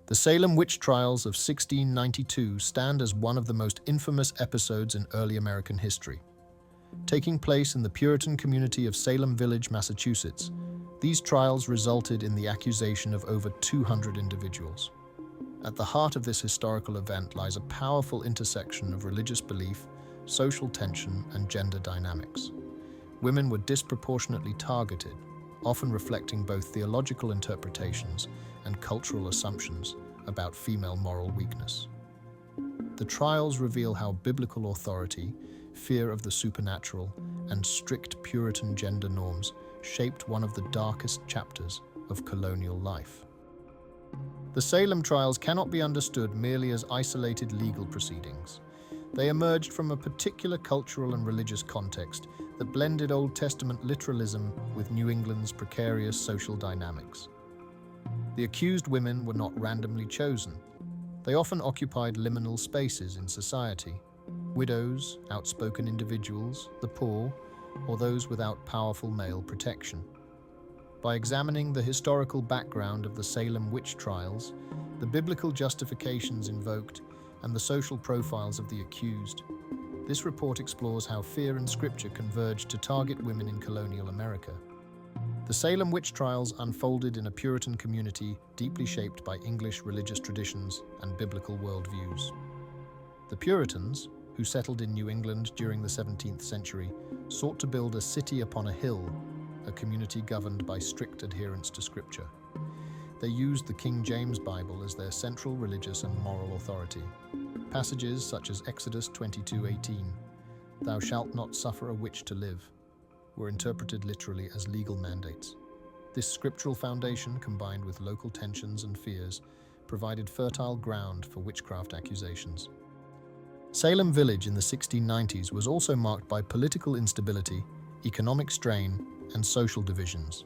The Salem witch trials of 1692 stand as one of the most infamous episodes in early American history. Taking place in the Puritan community of Salem Village, Massachusetts, these trials resulted in the accusation of over 200 individuals. At the heart of this historical event lies a powerful intersection of religious belief, social tension, and gender dynamics. Women were disproportionately targeted, often reflecting both theological interpretations and cultural assumptions about female moral weakness. The trials reveal how biblical authority, fear of the supernatural, and strict Puritan gender norms shaped one of the darkest chapters of colonial life. The Salem trials cannot be understood merely as isolated legal proceedings. They emerged from a particular cultural and religious context that blended Old Testament literalism with New England's precarious social dynamics. The accused women were not randomly chosen. They often occupied liminal spaces in society: widows, outspoken individuals, the poor, or those without powerful male protection. By examining the historical background of the Salem witch trials, the biblical justifications invoked, and the social profiles of the accused, this report explores how fear and scripture converged to target women in colonial America. The Salem witch trials unfolded in a Puritan community deeply shaped by English religious traditions and biblical worldviews. The Puritans, who settled in New England during the 17th century, sought to build a city upon a hill, a community governed by strict adherence to Scripture. They used the King James Bible as their central religious and moral authority. Passages such as Exodus 22:18, "Thou shalt not suffer a witch to live," were interpreted literally as legal mandates. This scriptural foundation, combined with local tensions and fears, provided fertile ground for witchcraft accusations. Salem Village in the 1690s was also marked by political instability, economic strain, and social divisions.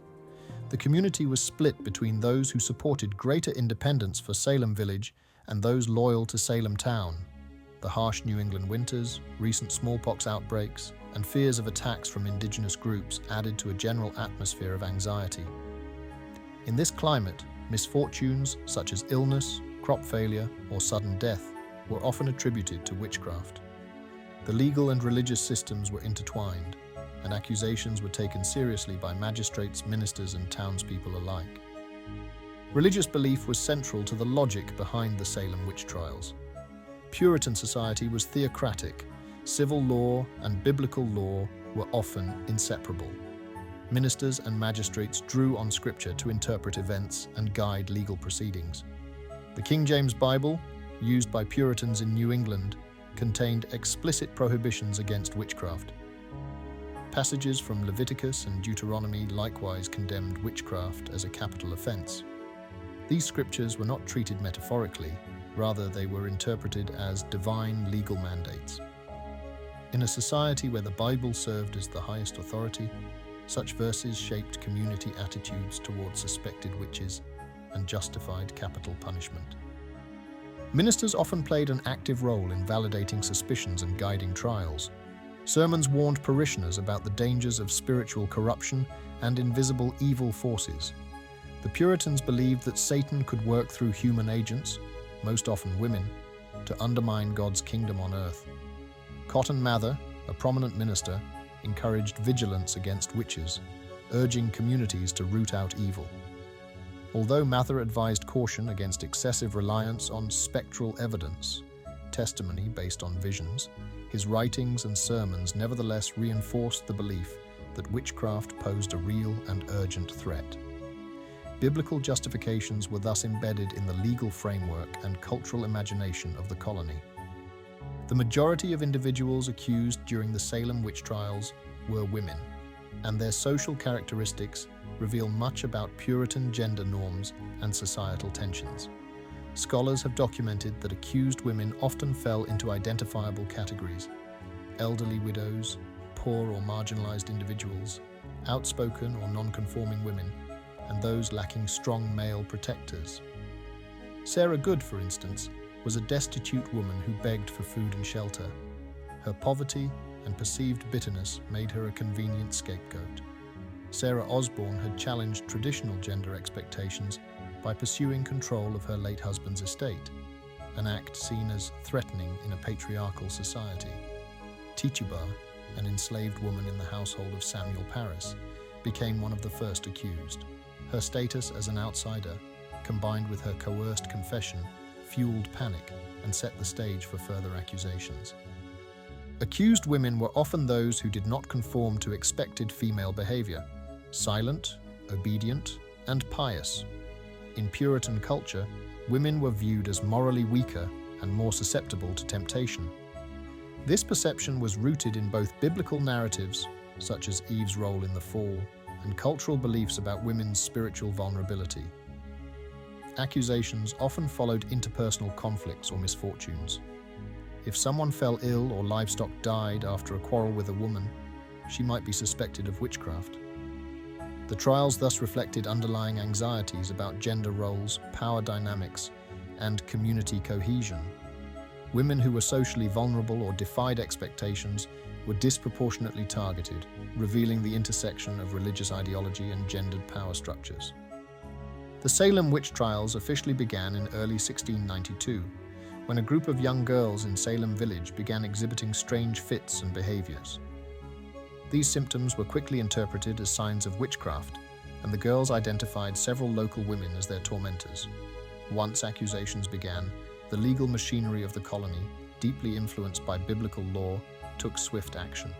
The community was split between those who supported greater independence for Salem Village and those loyal to Salem Town. The harsh New England winters, recent smallpox outbreaks, and fears of attacks from indigenous groups added to a general atmosphere of anxiety. In this climate, misfortunes such as illness, crop failure, or sudden death were often attributed to witchcraft. The legal and religious systems were intertwined, and accusations were taken seriously by magistrates, ministers, and townspeople alike. Religious belief was central to the logic behind the Salem witch trials. Puritan society was theocratic. Civil law and biblical law were often inseparable. Ministers and magistrates drew on Scripture to interpret events and guide legal proceedings. The King James Bible, used by Puritans in New England, contained explicit prohibitions against witchcraft. Passages from Leviticus and Deuteronomy likewise condemned witchcraft as a capital offense. These scriptures were not treated metaphorically, rather they were interpreted as divine legal mandates. In a society where the Bible served as the highest authority, such verses shaped community attitudes towards suspected witches and justified capital punishment. Ministers often played an active role in validating suspicions and guiding trials. Sermons warned parishioners about the dangers of spiritual corruption and invisible evil forces. The Puritans believed that Satan could work through human agents, most often women, to undermine God's kingdom on earth. Cotton Mather, a prominent minister, encouraged vigilance against witches, urging communities to root out evil. Although Mather advised caution against excessive reliance on spectral evidence, testimony based on visions, his writings and sermons nevertheless reinforced the belief that witchcraft posed a real and urgent threat. Biblical justifications were thus embedded in the legal framework and cultural imagination of the colony. The majority of individuals accused during the Salem witch trials were women, and their social characteristics reveal much about Puritan gender norms and societal tensions. Scholars have documented that accused women often fell into identifiable categories: elderly widows, poor or marginalized individuals, outspoken or non-conforming women, and those lacking strong male protectors. Sarah Good, for instance, was a destitute woman who begged for food and shelter. Her poverty and perceived bitterness made her a convenient scapegoat. Sarah Osborne had challenged traditional gender expectations by pursuing control of her late husband's estate, an act seen as threatening in a patriarchal society. Tituba, an enslaved woman in the household of Samuel Parris, became one of the first accused. Her status as an outsider, combined with her coerced confession, fueled panic and set the stage for further accusations. Accused women were often those who did not conform to expected female behavior, silent, obedient, and pious. In Puritan culture, women were viewed as morally weaker and more susceptible to temptation. This perception was rooted in both biblical narratives, such as Eve's role in the fall, and cultural beliefs about women's spiritual vulnerability. Accusations often followed interpersonal conflicts or misfortunes. If someone fell ill or livestock died after a quarrel with a woman, she might be suspected of witchcraft. The trials thus reflected underlying anxieties about gender roles, power dynamics, and community cohesion. Women who were socially vulnerable or defied expectations were disproportionately targeted, revealing the intersection of religious ideology and gendered power structures. The Salem witch trials officially began in early 1692, when a group of young girls in Salem Village began exhibiting strange fits and behaviors. These symptoms were quickly interpreted as signs of witchcraft, and the girls identified several local women as their tormentors. Once accusations began, the legal machinery of the colony, deeply influenced by biblical law, took swift action.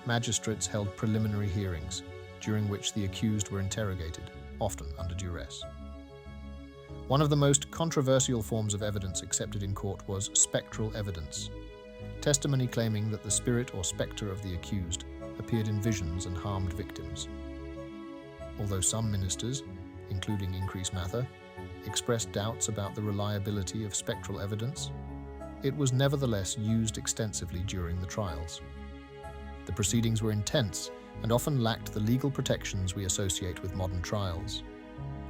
Magistrates held preliminary hearings, during which the accused were interrogated, often under duress. One of the most controversial forms of evidence accepted in court was spectral evidence, testimony claiming that the spirit or spectre of the accused appeared in visions and harmed victims. Although some ministers, including Increase Mather, expressed doubts about the reliability of spectral evidence, it was nevertheless used extensively during the trials. The proceedings were intense and often lacked the legal protections we associate with modern trials.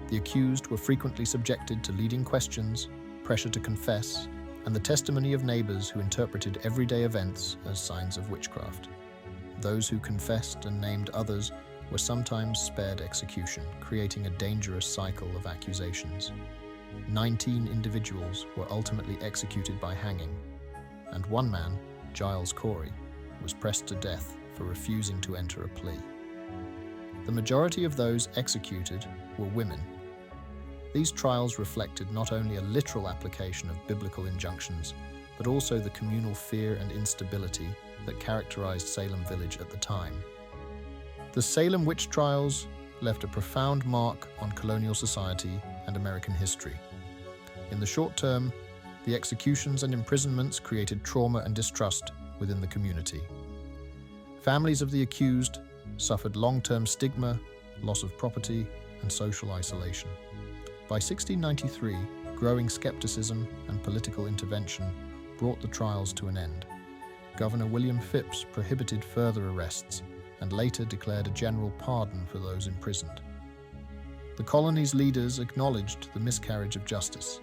The accused were frequently subjected to leading questions, pressure to confess, and the testimony of neighbors who interpreted everyday events as signs of witchcraft. Those who confessed and named others were sometimes spared execution, creating a dangerous cycle of accusations. 19 individuals were ultimately executed by hanging, and one man, Giles Corey, was pressed to death for refusing to enter a plea. The majority of those executed were women. These trials reflected not only a literal application of biblical injunctions, but also the communal fear and instability that characterized Salem Village at the time. The Salem witch trials left a profound mark on colonial society and American history. In the short term, the executions and imprisonments created trauma and distrust within the community. Families of the accused suffered long-term stigma, loss of property, and social isolation. By 1693, growing skepticism and political intervention brought the trials to an end. Governor William Phips prohibited further arrests and later declared a general pardon for those imprisoned. The colony's leaders acknowledged the miscarriage of justice,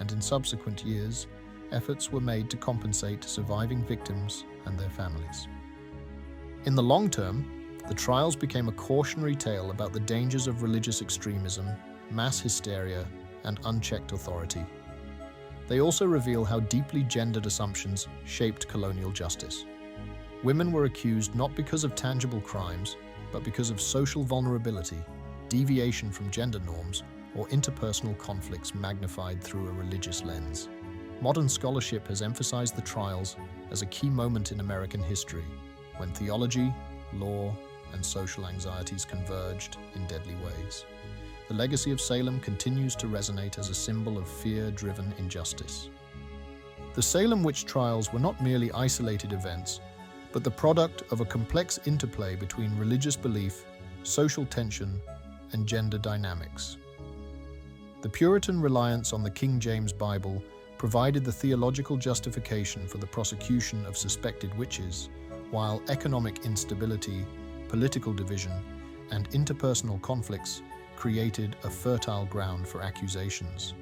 and in subsequent years, efforts were made to compensate surviving victims and their families. In the long term, the trials became a cautionary tale about the dangers of religious extremism, mass hysteria, and unchecked authority. They also reveal how deeply gendered assumptions shaped colonial justice. Women were accused not because of tangible crimes, but because of social vulnerability, deviation from gender norms, or interpersonal conflicts magnified through a religious lens. Modern scholarship has emphasized the trials as a key moment in American history, when theology, law, and social anxieties converged in deadly ways. The legacy of Salem continues to resonate as a symbol of fear-driven injustice. The Salem witch trials were not merely isolated events, but the product of a complex interplay between religious belief, social tension, and gender dynamics. The Puritan reliance on the King James Bible provided the theological justification for the prosecution of suspected witches, while economic instability, political division, and interpersonal conflicts created a fertile ground for accusations.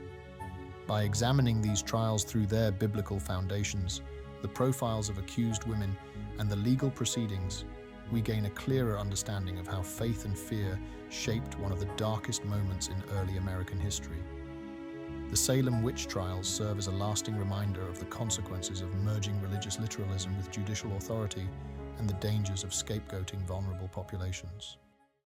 By examining these trials through their biblical foundations, the profiles of accused women, and the legal proceedings, we gain a clearer understanding of how faith and fear shaped one of the darkest moments in early American history. The Salem witch trials serve as a lasting reminder of the consequences of merging religious literalism with judicial authority and the dangers of scapegoating vulnerable populations.